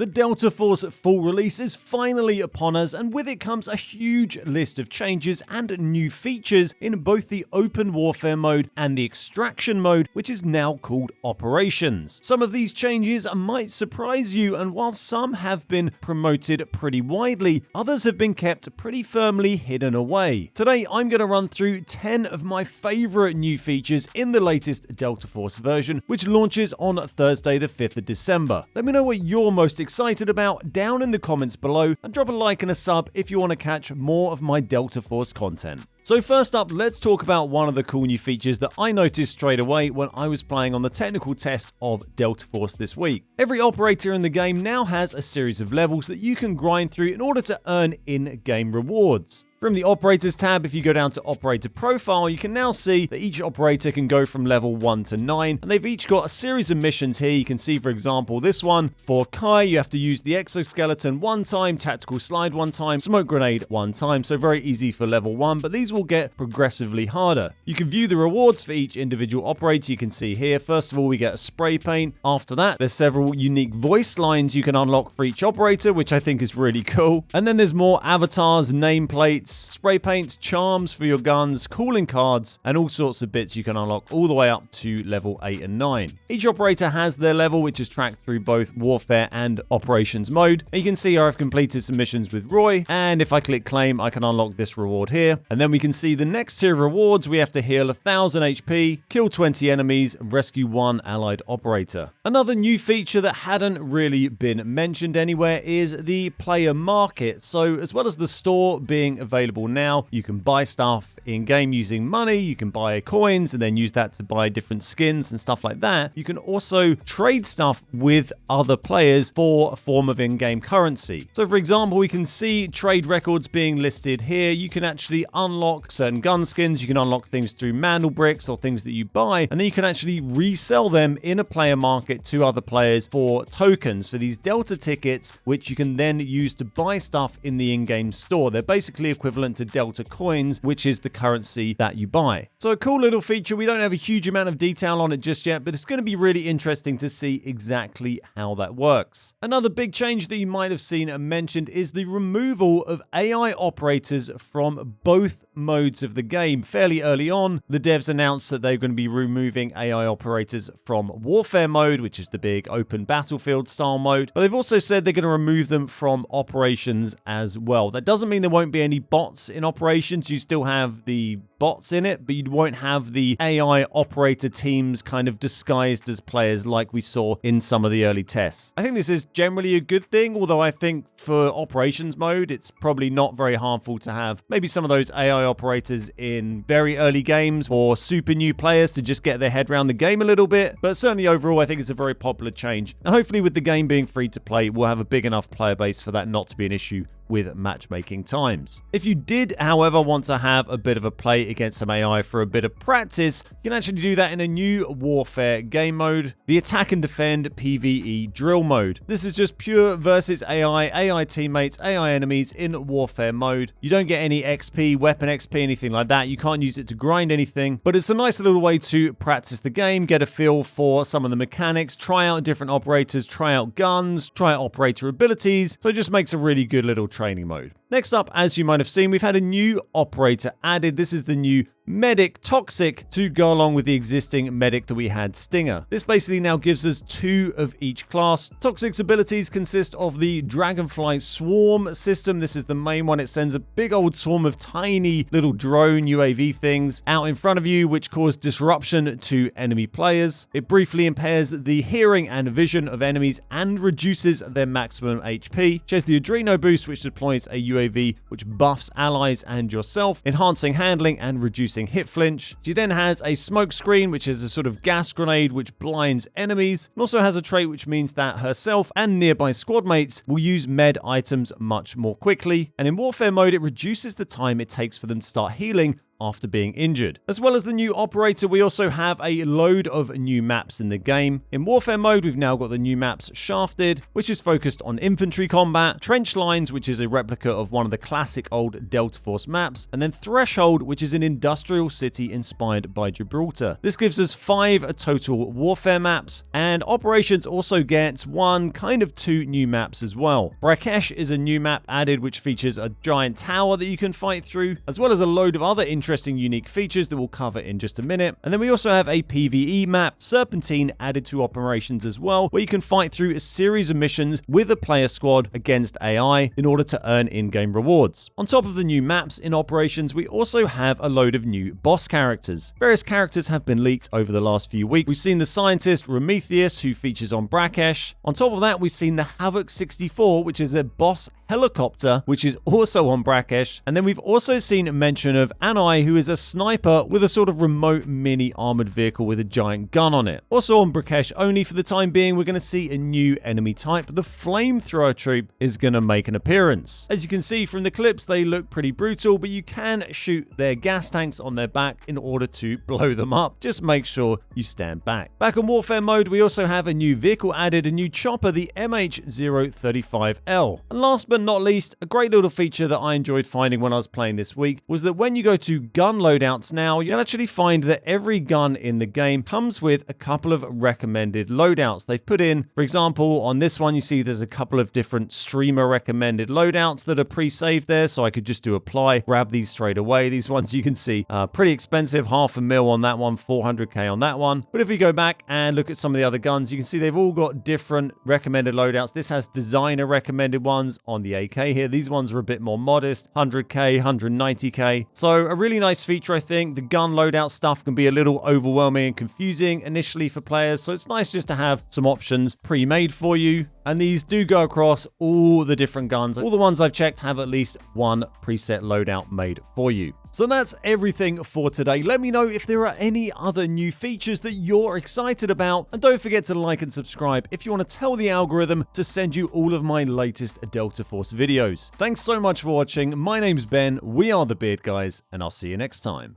The Delta Force full release is finally upon us, and with it comes a huge list of changes and new features in both the open warfare mode and the extraction mode, which is now called Operations. Some of these changes might surprise you, and while some have been promoted pretty widely, others have been kept pretty firmly hidden away. Today I'm going to run through 10 of my favorite new features in the latest Delta Force version, which launches on Thursday the 5th of December. Let me know what you're most excited about down in the comments below, and drop a like and a sub if you want to catch more of my Delta Force content. So first up, let's talk about one of the cool new features that I noticed straight away when I was playing on the technical test of Delta Force this week. Every operator in the game now has a series of levels that you can grind through in order to earn in-game rewards. From the Operators tab, if you go down to Operator Profile, you can now see that each operator can go from level 1 to 9, and they've each got a series of missions here. You can see, for example, this one. For Kai, you have to use the exoskeleton one time, tactical slide one time, smoke grenade one time, so very easy for level 1, but these will get progressively harder. You can view the rewards for each individual operator. You can see here, first of all, we get a spray paint. After that, there's several unique voice lines you can unlock for each operator, which I think is really cool. And then there's more avatars, nameplates, spray paints, charms for your guns, calling cards, and all sorts of bits you can unlock all the way up to level 8 and 9. Each operator has their level, which is tracked through both Warfare and Operations mode. And you can see here I've completed some missions with Roy, and if I click claim, I can unlock this reward here. And then we can see the next tier of rewards. We have to heal 1000 HP, kill 20 enemies, and rescue 1 allied operator. Another new feature that hadn't really been mentioned anywhere is the player market. So as well as the store being available now, you can buy stuff in game using money. You can buy coins and then use that to buy different skins and stuff like that. You can also trade stuff with other players for a form of in-game currency. So for example, we can see trade records being listed here. You can actually unlock certain gun skins. You can unlock things through mandel bricks or things that you buy, and then you can actually resell them in a player market to other players for tokens, for these Delta tickets, which you can then use to buy stuff in the in-game store. They're basically equivalent to Delta coins, which is the currency that you buy. So a cool little feature. We don't have a huge amount of detail on it just yet, but it's going to be really interesting to see exactly how that works. Another big change that you might have seen mentioned is the removal of AI operators from both modes of the game. Fairly early on, the devs announced that they're going to be removing AI operators from Warfare mode, which is the big open battlefield style mode, but they've also said they're going to remove them from Operations as well. That doesn't mean there won't be any bots in Operations. You still have the bots in it, but you won't have the AI operator teams kind of disguised as players like we saw in some of the early tests. I think this is generally a good thing, although I think for Operations mode, it's probably not very harmful to have maybe some of those AI operators in very early games or super new players to just get their head around the game a little bit. But certainly overall, I think it's a very popular change. And hopefully with the game being free to play, we'll have a big enough player base for that not to be an issue with matchmaking times. If you did, however, want to have a bit of a play against some AI for a bit of practice, you can actually do that in a new Warfare game mode, the Attack and Defend PvE Drill mode. This is just pure versus AI, AI teammates, AI enemies in Warfare mode. You don't get any XP, weapon XP, anything like that. You can't use it to grind anything, but it's a nice little way to practice the game, get a feel for some of the mechanics, try out different operators, try out guns, try out operator abilities. So it just makes a really good little training mode. Next up, as you might have seen, we've had a new operator added. This is the new Medic Toxic to go along with the existing Medic that we had, Stinger. This basically now gives us 2 of each class. Toxic's abilities consist of the Dragonfly Swarm system. This is the main one. It sends a big old swarm of tiny little drone UAV things out in front of you, which cause disruption to enemy players. It briefly impairs the hearing and vision of enemies and reduces their maximum HP. She has the Adreno boost, which deploys a UAV which buffs allies and yourself, enhancing handling and reducing hit flinch. She then has a smoke screen, which is a sort of gas grenade which blinds enemies, and also has a trait which means that herself and nearby squad mates will use med items much more quickly. And in Warfare mode, it reduces the time it takes for them to start healing after being injured. As well as the new operator, we also have a load of new maps in the game. In Warfare mode, we've now got the new maps Shafted, which is focused on infantry combat, Trench Lines, which is a replica of one of the classic old Delta Force maps, and then Threshold, which is an industrial city inspired by Gibraltar. This gives us 5 total Warfare maps, and Operations also gets 2 new maps as well. Brakesh is a new map added, which features a giant tower that you can fight through, as well as a load of other interesting unique features that we'll cover in just a minute. And then we also have a PvE map, Serpentine, added to Operations as well, where you can fight through a series of missions with a player squad against AI in order to earn in-game rewards. On top of the new maps in Operations, we also have a load of new boss characters. Various characters have been leaked over the last few weeks. We've seen the scientist Prometheus, who features on Brakesh. On top of that, we've seen the Havoc 64, which is a boss helicopter, which is also on Brakesh. And then we've also seen mention of Anai, who is a sniper with a sort of remote mini armored vehicle with a giant gun on it. Also on Brakesh only for the time being, we're going to see a new enemy type. The flamethrower troop is going to make an appearance. As you can see from the clips, they look pretty brutal, but you can shoot their gas tanks on their back in order to blow them up. Just make sure you stand back. Back on Warfare mode, we also have a new vehicle added, a new chopper, the MH035L. And last but not least, a great little feature that I enjoyed finding when I was playing this week was that when you go to gun loadouts now, you'll actually find that every gun in the game comes with a couple of recommended loadouts. They've put in, for example, on this one, you see there's a couple of different streamer recommended loadouts that are pre-saved there, so I could just do apply, grab these straight away. These ones you can see pretty expensive, $500,000 on that one, 400k on that one. But if we go back and look at some of the other guns, you can see they've all got different recommended loadouts. This has designer recommended ones on the AK here. These ones are a bit more modest, 100k, 190k. So a really nice feature, I think. The gun loadout stuff can be a little overwhelming and confusing initially for players, so it's nice just to have some options pre-made for you. And these do go across all the different guns. All the ones I've checked have at least one preset loadout made for you. So that's everything for today. Let me know if there are any other new features that you're excited about. And don't forget to like and subscribe if you want to tell the algorithm to send you all of my latest Delta Force videos. Thanks so much for watching. My name's Ben, we are the Beard Guys, and I'll see you next time.